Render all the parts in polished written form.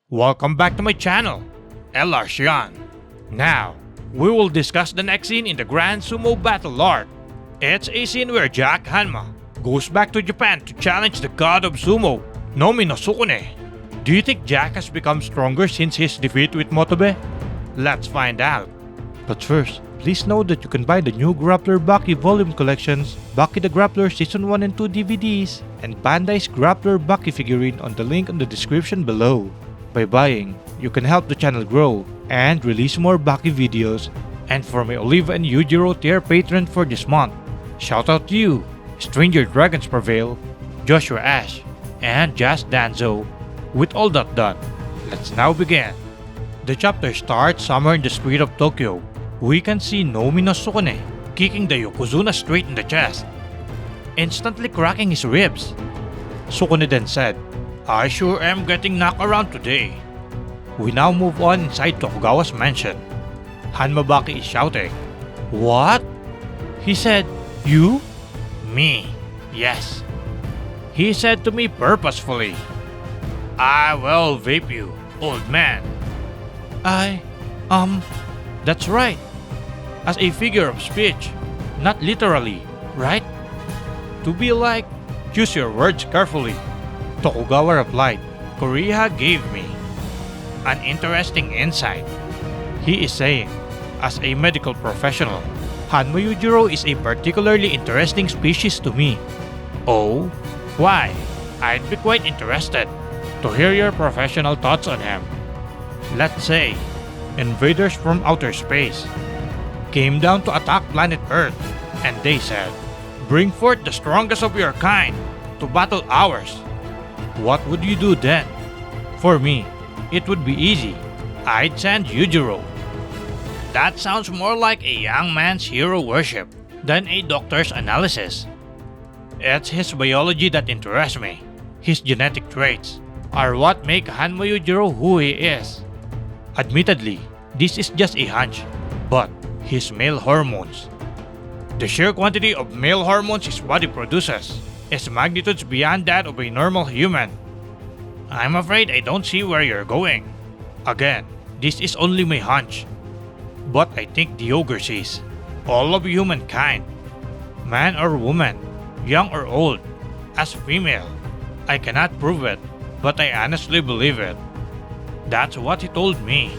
Welcome back to my channel, LR Shion. Now, we will discuss the next scene in the Grand Sumo Battle arc. It's a scene where Jack Hanma goes back to Japan to challenge the god of sumo, Nomi no Sukune. Do you think Jack has become stronger since his defeat with Motobe? Let's find out. But first, please note that you can buy the new Grappler Baki volume collections, Baki the Grappler Season 1 and 2 DVDs, and Bandai's Grappler Baki figurine on the link in the description below. By buying, you can help the channel grow and release more Baki videos. And for my Oliva and Yujiro tier patron for this month, shout out to you, Stranger Dragons Prevail, Joshua Ash, and Jazz Danzo. With all that done, let's now begin. The chapter starts somewhere in the street of Tokyo. We can see Nomi no Sukune kicking the Yokozuna straight in the chest, instantly cracking his ribs. Sukune then said, "I sure am getting knocked around today." We now move on inside Tokugawa's mansion. Hanma Baki is shouting, "What?" He said, "You?" "Me, yes." He said to me purposefully, "I will vape you, old man." That's right. As a figure of speech, not literally, right? To be like, choose your words carefully. Tokugawa replied, "Korea gave me an interesting insight." He is saying, as a medical professional, Hanma Yujiro is a particularly interesting species to me. Oh? Why? I'd be quite interested to hear your professional thoughts on him. Let's say, invaders from outer space came down to attack planet Earth, and they said, "Bring forth the strongest of your kind to battle ours." What would you do then? For me, it would be easy. I'd send Yujiro. That sounds more like a young man's hero worship than a doctor's analysis. It's his biology that interests me. His genetic traits are what make Hanma Yujiro who he is. Admittedly, this is just a hunch, but his male hormones. The sheer quantity of male hormones his body produces is magnitudes beyond that of a normal human. I'm afraid I don't see where you're going. Again, this is only my hunch. But I think the ogre sees all of humankind, man or woman, young or old, as female. I cannot prove it, but I honestly believe it. That's what he told me.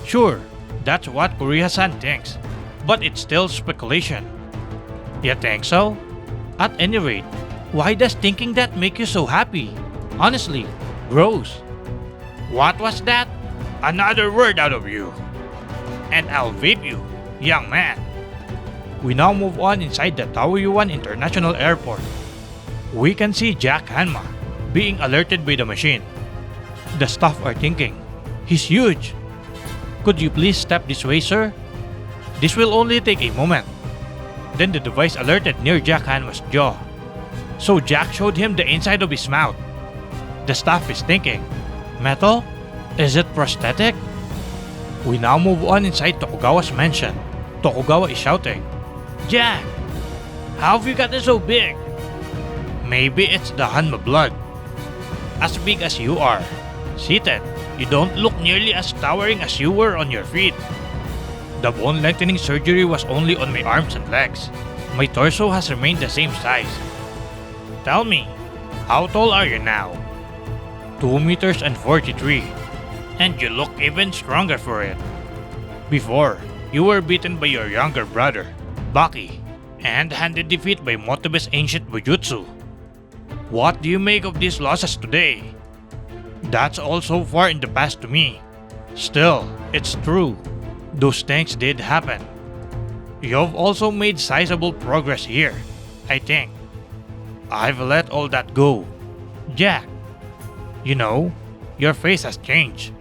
Sure, that's what Korea-san thinks, but it's still speculation. You think so? At any rate, why does thinking that make you so happy? Honestly, gross. What was that? Another word out of you. And I'll vape you, young man. We now move on inside the Taoyuan International Airport. We can see Jack Hanma being alerted by the machine. The staff are thinking, "He's huge. Could you please step this way, sir? This will only take a moment." Then the device alerted near Jack Hanma's jaw. So Jack showed him the inside of his mouth. The staff is thinking, "Metal? Is it prosthetic?" We now move on inside Tokugawa's mansion. Tokugawa is shouting, "Jack, how have you gotten so big?" "Maybe it's the Hanma blood. As big as you are, seated, you don't look nearly as towering as you were on your feet. The bone lengthening surgery was only on my arms and legs. My torso has remained the same size. Tell me, how tall are you now?" 2 meters and 43. And you look even stronger for it. Before, you were beaten by your younger brother, Baki, and handed defeat by Motobe's ancient Bujutsu. What do you make of these losses today? That's all so far in the past to me. Still, it's true. Those things did happen. You've also made sizable progress here, I think. I've let all that go. Jack, you know, your face has changed.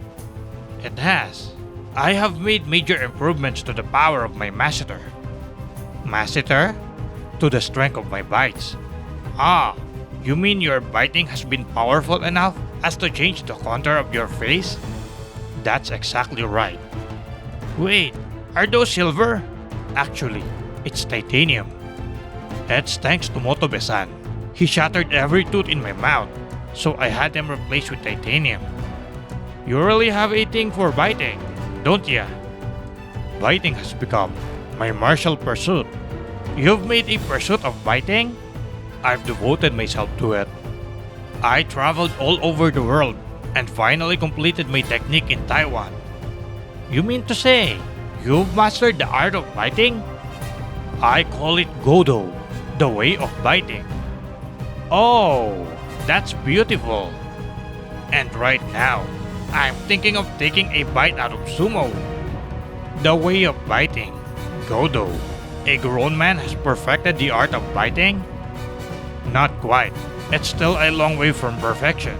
It has. I have made major improvements to the power of my masseter. Masseter? To the strength of my bites. Ah, you mean your biting has been powerful enough as to change the contour of your face? That's exactly right. Wait, are those silver? Actually, it's titanium. It's thanks to Motobe-san. He shattered every tooth in my mouth, so I had them replaced with titanium. You really have a thing for biting, don't ya? Biting has become my martial pursuit. You've made a pursuit of biting? I've devoted myself to it. I traveled all over the world and finally completed my technique in Taiwan. You mean to say you've mastered the art of biting? I call it Godo, the way of biting. Oh, that's beautiful. And right now, I'm thinking of taking a bite out of sumo. The way of biting, Godo. A grown man has perfected the art of biting? Not quite. It's still a long way from perfection.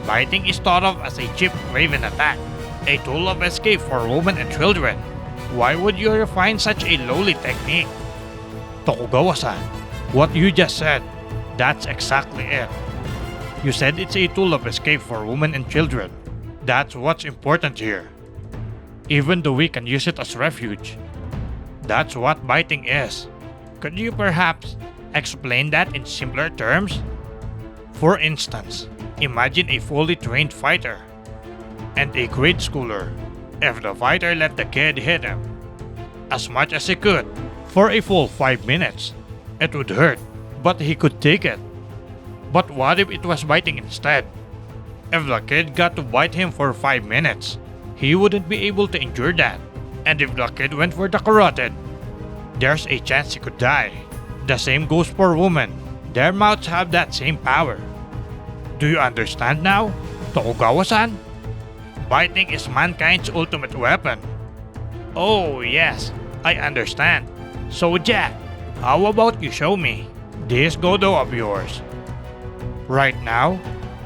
Biting is thought of as a cheap craven attack, a tool of escape for women and children. Why would you refine such a lowly technique? Tokugawa-san, what you just said, that's exactly it. You said it's a tool of escape for women and children. That's what's important here. Even though we can use it as refuge. That's what biting is. Could you perhaps explain that in simpler terms? For instance, imagine a fully trained fighter and a grade schooler. If the fighter let the kid hit him as much as he could for a full 5 minutes, it would hurt, but he could take it. But what if it was biting instead? If the kid got to bite him for 5 minutes, he wouldn't be able to endure that. And if the kid went for the carotid, there's a chance he could die. The same goes for women. Their mouths have that same power. Do you understand now, Tokugawa-san? Biting is mankind's ultimate weapon. Oh yes, I understand. So Jack, how about you show me this Godo of yours? Right now?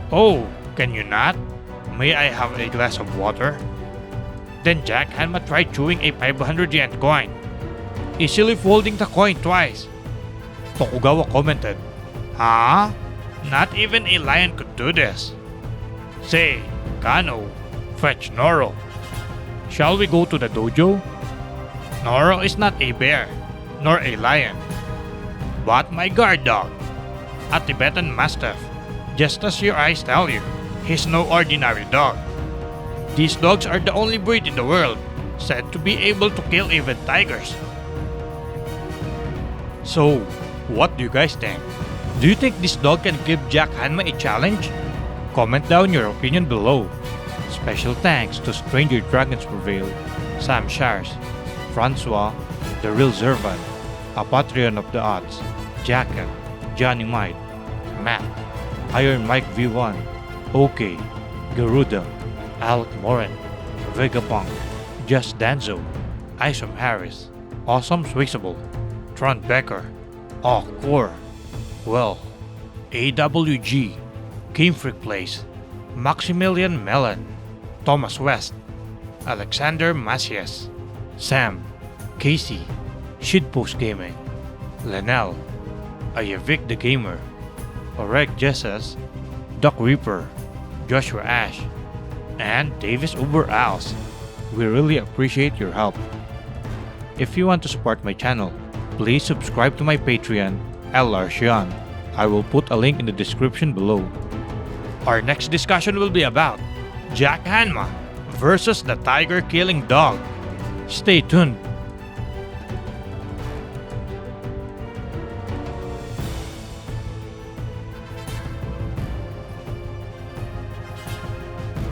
Oh, can you not? May I have a glass of water? Then Jack Hanma tried chewing a 500 yen coin, easily folding the coin twice. Tokugawa commented, "Huh? Not even a lion could do this. Say, Kano, fetch Noro. Shall we go to the dojo? Noro is not a bear, nor a lion, but my guard dog, a Tibetan Mastiff. Just as your eyes tell you, he's no ordinary dog. These dogs are the only breed in the world said to be able to kill even tigers." So, what do you guys think? Do you think this dog can give Jack Hanma a challenge? Comment down your opinion below. Special thanks to Stranger Dragons Prevail, Sam Shars, Francois, The Real Zervan, a Patreon of the Odds, Jacket, Johnny Might, Matt, Iron Mike V1, OK, Garuda, Alec Morin, Vegapunk, Just Danzo, Isom Harris, Awesome Swixable, Tron Becker, Core, Well, AWG, Game Freak Place, Maximilian Mellon, Thomas West, Alexander Macias, Sam, Casey, Shitpost Gaming, Lenel, Ayavik the Gamer, Oreg Jesus, Duck Reaper, Joshua Ash, and Davis Uber Owls. We really appreciate your help. If you want to support my channel, please subscribe to my Patreon, LR Shion. I will put a link in the description below. Our next discussion will be about Jack Hanma versus the tiger killing dog. Stay tuned.